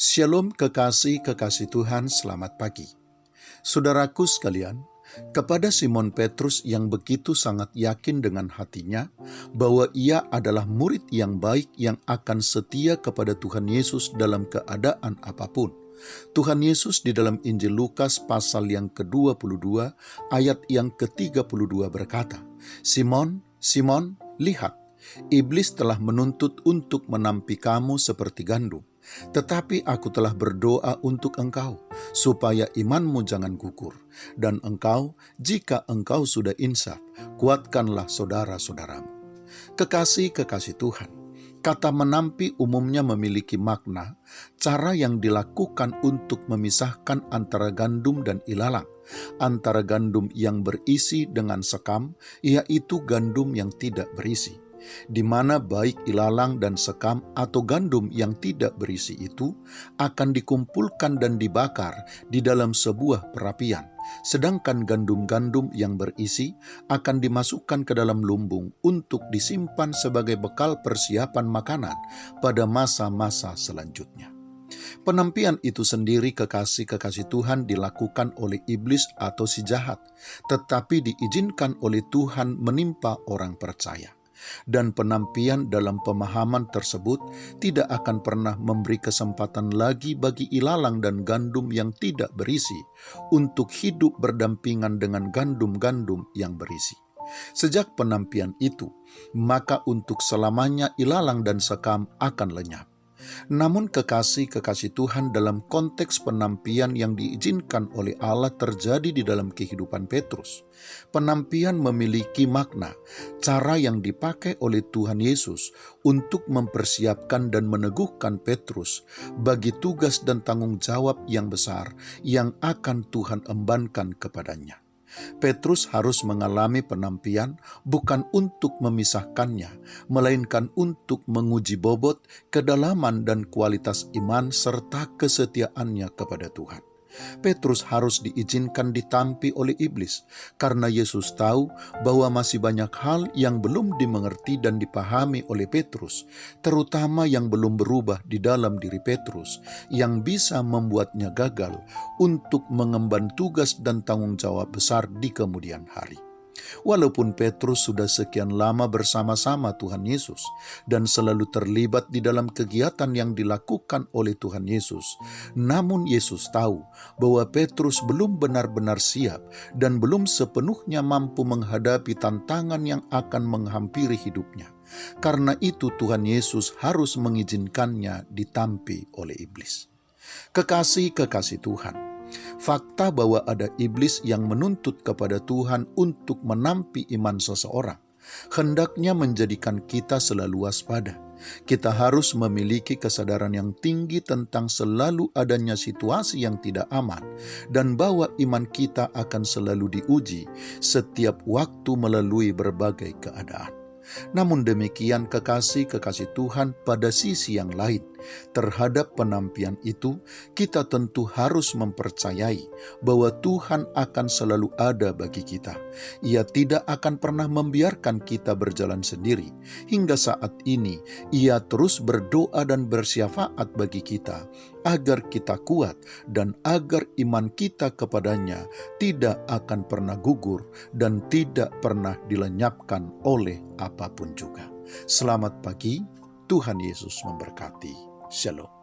Shalom kekasih-kekasih Tuhan, selamat pagi. Saudaraku sekalian, kepada Simon Petrus yang begitu sangat yakin dengan hatinya bahwa ia adalah murid yang baik yang akan setia kepada Tuhan Yesus dalam keadaan apapun. Tuhan Yesus di dalam Injil Lukas pasal yang ke-22 ayat yang ke-32 berkata, "Simon, Simon, lihat, iblis telah menuntut untuk menampi kamu seperti gandum. Tetapi aku telah berdoa untuk engkau, supaya imanmu jangan gugur. Dan engkau, jika engkau sudah insaf, kuatkanlah saudara-saudaramu." Kekasih-kekasih Tuhan, kata menampi umumnya memiliki makna, cara yang dilakukan untuk memisahkan antara gandum dan ilalang, antara gandum yang berisi dengan sekam, yaitu gandum yang tidak berisi, di mana baik ilalang dan sekam atau gandum yang tidak berisi itu akan dikumpulkan dan dibakar di dalam sebuah perapian, sedangkan gandum-gandum yang berisi akan dimasukkan ke dalam lumbung untuk disimpan sebagai bekal persiapan makanan pada masa-masa selanjutnya. Penampian itu sendiri, kekasih-kekasih Tuhan, dilakukan oleh iblis atau si jahat, tetapi diizinkan oleh Tuhan menimpa orang percaya. Dan penampian dalam pemahaman tersebut tidak akan pernah memberi kesempatan lagi bagi ilalang dan gandum yang tidak berisi untuk hidup berdampingan dengan gandum-gandum yang berisi. Sejak penampian itu, maka untuk selamanya ilalang dan sekam akan lenyap. Namun kekasih-kekasih Tuhan, dalam konteks penampian yang diizinkan oleh Allah terjadi di dalam kehidupan Petrus, penampian memiliki makna, cara yang dipakai oleh Tuhan Yesus untuk mempersiapkan dan meneguhkan Petrus bagi tugas dan tanggung jawab yang besar yang akan Tuhan embankan kepadanya. Petrus harus mengalami penampian bukan untuk memisahkannya, melainkan untuk menguji bobot, kedalaman dan kualitas iman serta kesetiaannya kepada Tuhan. Petrus harus diizinkan ditampi oleh iblis, karena Yesus tahu bahwa masih banyak hal yang belum dimengerti dan dipahami oleh Petrus, terutama yang belum berubah di dalam diri Petrus, yang bisa membuatnya gagal untuk mengemban tugas dan tanggung jawab besar di kemudian hari. Walaupun Petrus sudah sekian lama bersama-sama Tuhan Yesus dan selalu terlibat di dalam kegiatan yang dilakukan oleh Tuhan Yesus, namun Yesus tahu bahwa Petrus belum benar-benar siap dan belum sepenuhnya mampu menghadapi tantangan yang akan menghampiri hidupnya. Karena itu Tuhan Yesus harus mengizinkannya ditampi oleh iblis. Kekasih-kekasih Tuhan, fakta bahwa ada iblis yang menuntut kepada Tuhan untuk menampi iman seseorang hendaknya menjadikan kita selalu waspada. Kita harus memiliki kesadaran yang tinggi tentang selalu adanya situasi yang tidak aman, dan bahwa iman kita akan selalu diuji setiap waktu melalui berbagai keadaan. Namun demikian, kekasih-kekasih Tuhan, pada sisi yang lain, terhadap penampian itu, kita tentu harus mempercayai bahwa Tuhan akan selalu ada bagi kita. Ia tidak akan pernah membiarkan kita berjalan sendiri. Hingga saat ini, Ia terus berdoa dan bersyafaat bagi kita, agar kita kuat dan agar iman kita kepadanya tidak akan pernah gugur dan tidak pernah dilenyapkan oleh apapun juga. Selamat pagi, Tuhan Yesus memberkati. Shalom.